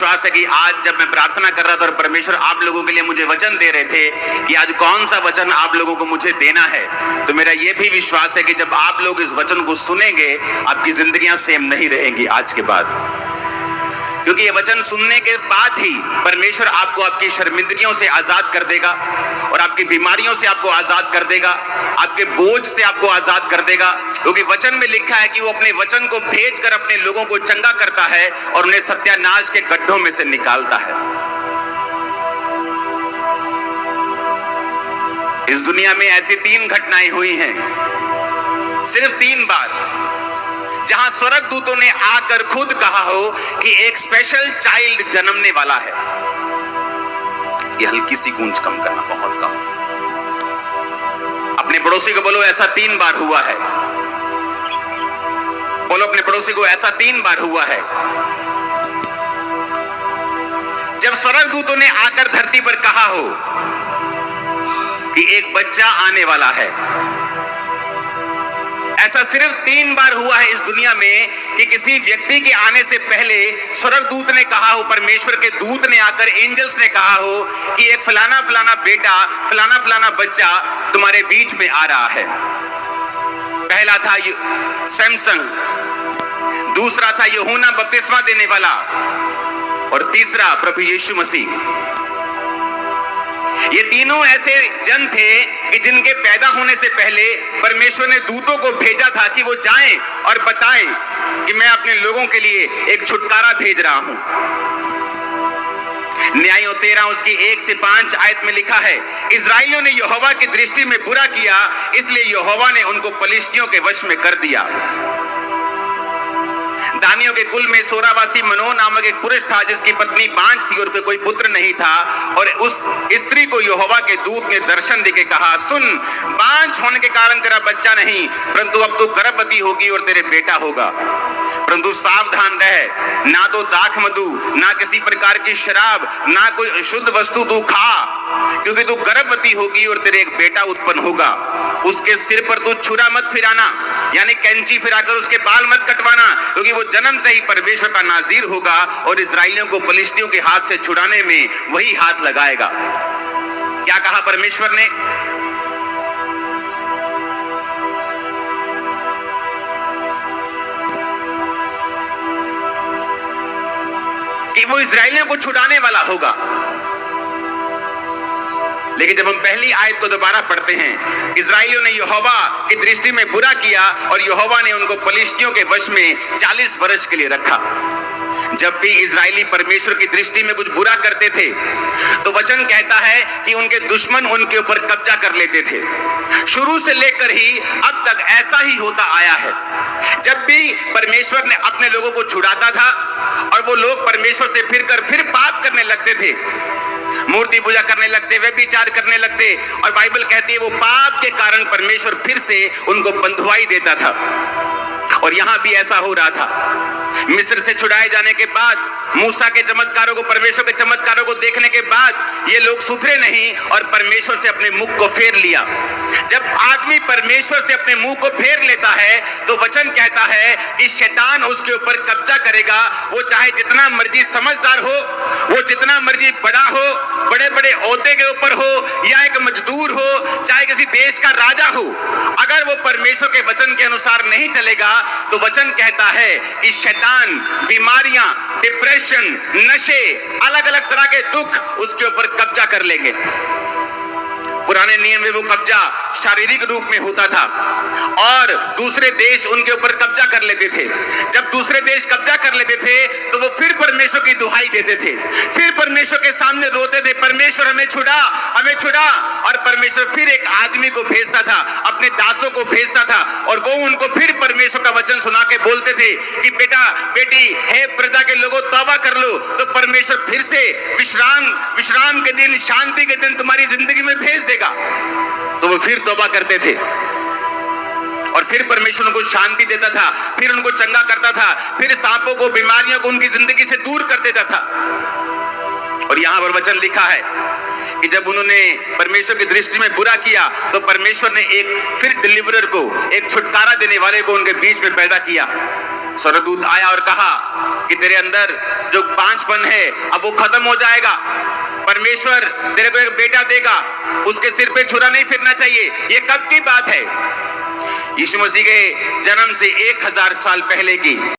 विश्वास है कि आज जब मैं प्रार्थना कर रहा था और परमेश्वर आप लोगों के लिए मुझे वचन दे रहे थे कि आज कौन सा वचन आप लोगों को मुझे देना है, तो मेरा यह भी विश्वास है कि जब आप लोग इस वचन को सुनेंगे आपकी जिंदगियां सेम नहीं रहेंगी आज के बाद। क्योंकि ये वचन सुनने के बाद ही परमेश्वर आपको आपकी शर्मिंदगियों से आजाद कर देगा और आपकी बीमारियों से आपको आजाद कर देगा, आपके बोझ से आपको आजाद कर देगा। क्योंकि वचन में लिखा है कि वो अपने वचन को भेजकर अपने लोगों को चंगा करता है और उन्हें सत्यानाश के गड्ढों में से निकालता है। इस दुनिया में ऐसी 3 घटनाएं हुई हैं, सिर्फ 3 बार, जहां स्वर्गदूतों ने आकर खुद कहा हो कि एक स्पेशल चाइल्ड जन्मने वाला है। इसकी हल्की सी गूंज कम करना, बहुत कम। अपने पड़ोसी को बोलो ऐसा 3 बार हुआ है। बोलो अपने पड़ोसी को ऐसा 3 बार हुआ है। जब स्वर्गदूतों ने आकर धरती पर कहा हो कि एक बच्चा आने वाला है। ऐसा सिर्फ 3 बार हुआ है इस दुनिया में कि किसी व्यक्ति के आने से पहले स्वर्गदूत ने कहा हो, परमेश्वर के दूत ने आकर, एंजल्स ने कहा हो कि एक फलाना फलाना बेटा, फलाना फलाना बच्चा तुम्हारे बीच में आ रहा है। पहला था सैमसन, दूसरा था यूहन्ना बपतिस्मा देने वाला और तीसरा प्रभु यीशु मसीह। ये तीनों ऐसे जन थे कि जिनके पैदा होने से पहले परमेश्वर ने दूतों को भेजा था कि वो जाएं और बताएं कि मैं अपने लोगों के लिए एक छुटकारा भेज रहा हूं। न्यायों 13 उसकी 1 से 5 आयत में लिखा है, इजराइलियों ने यहोवा की दृष्टि में बुरा किया, इसलिए यहोवा ने उनको पलिश्तियों के वश में कर दिया। दानियों के कुल में सोरावासी मनोह नामक एक पुरुष था जिसकी पत्नी बांझ थी और कोई पुत्र नहीं था। और उस स्त्री को यहोवा के दूत ने दर्शन देके कहा, सुन, बांझ होने के कारण तेरा बच्चा नहीं, परंतु अब तू गर्भवती होगी और तेरे बेटा होगा। परंतु सावधान रह, ना तो दाख मधु, ना किसी प्रकार की शराब, ना कोई अशुद्ध वस्तु तू खा, क्योंकि तू गर्भवती होगी और तेरे एक बेटा उत्पन्न होगा। उसके सिर पर तू छुरा मत फिराना, यानी कैंची फिराकर उसके बाल मत कटवाना, क्योंकि वो जन्म से ही परमेश्वर का नाज़ीर होगा और इजराइलियों को पलिश्तियों के हाथ से छुड़ाने में वही हाथ लगाएगा। क्या कहा परमेश्वर ने? कि वो इजराइलियों को छुड़ाने वाला होगा। लेकिन जब हम पहली आयत को दोबारा पढ़ते हैं, इजराइलियों ने यहोवा की दृष्टि में बुरा किया और यहोवा ने उनको पलिश्तियों के वश में 40 वर्ष के लिए रखा। जब भी इजराइली परमेश्वर की दृष्टि में कुछ बुरा करते थे तो वचन कहता है कि उनके दुश्मन उनके ऊपर कब्जा कर लेते थे। शुरू से लेकर ही अब तक ऐसा ही होता आया है। जब भी परमेश्वर ने अपने लोगों को छुड़ाता था और वो लोग परमेश्वर से फिर पाप करने लगते थे, मूर्ति पूजा करने लगते, व्यभिचार करने लगते, और बाइबल कहती है वो पाप के कारण परमेश्वर फिर से उनको बंधुआई देता था। और यहां भी ऐसा हो रहा था। मिस्र से छुड़ाए जाने के बाद, मूसा के चमत्कारों को, परमेश्वर के चमत्कारों को देखने के बाद ये लोग सुधरे नहीं और परमेश्वर से अपने मुख को फेर लिया। जब आदमी परमेश्वर से अपने मुंह को फेर लेता है तो वचन कहता है कि शैतान उसके ऊपर कब्जा करेगा। वो चाहे जितना मर्जी समझदार हो, वो जितना मर्जी बड़ा हो, बड़े बड़े ओहदे के ऊपर हो या एक मजदूर हो, चाहे किसी देश का राजा हो, अगर वो परमेश्वर के वचन के अनुसार नहीं चलेगा तो वचन कहता है कि शैतान, बीमारियां, डिप्रेशन, नशे, अलग अलग तरह के दुख उसके ऊपर कब्जा कर लेंगे। पुराने नियम में वो कब्जा शारीरिक रूप में होता था और दूसरे देश उनके ऊपर कब्जा कर लेते थे। जब दूसरे देश कब्जा कर लेते थे तो वो फिर परमेश्वर की दुहाई देते थे, फिर परमेश्वर के सामने रोते थे, परमेश्वर हमें छुड़ा, हमें छुड़ा। और परमेश्वर फिर एक आदमी को भेजता था, अपने दासों को भेजता था और वो उनको फिर परमेश्वर का वचन सुना के बोलते थे कि बेटा, बेटी, हे प्रजा के लोगों, तौबा कर लो। तो परमेश्वर फिर से विश्राम के दिन, शांति के दिन तुम्हारी जिंदगी में भेज देगा। तो वो फिर तौबा करते थे और फिर परमेश्वर उनको शांति देता था, फिर उनको चंगा करता था, फिर सांपों को, बीमारियों को उनकी जिंदगी से दूर कर देता था। और यहां पर वचन लिखा है कि जब उन्होंने परमेश्वर की दृष्टि में बुरा किया तो परमेश्वर ने एक फिर डिलीवरर को, एक छुटकारा देने वाले को उनके बीच में पैदा किया। स्वर्गदूत आया और कहा कि तेरे अंदर जो पांचपन है अब वो खत्म हो जाएगा, परमेश्वर तेरे को एक बेटा देगा, उसके सिर पे छुरा नहीं फिरना चाहिए। ये कब की बात है? यीशु मसीह के जन्म से 1000 साल पहले की।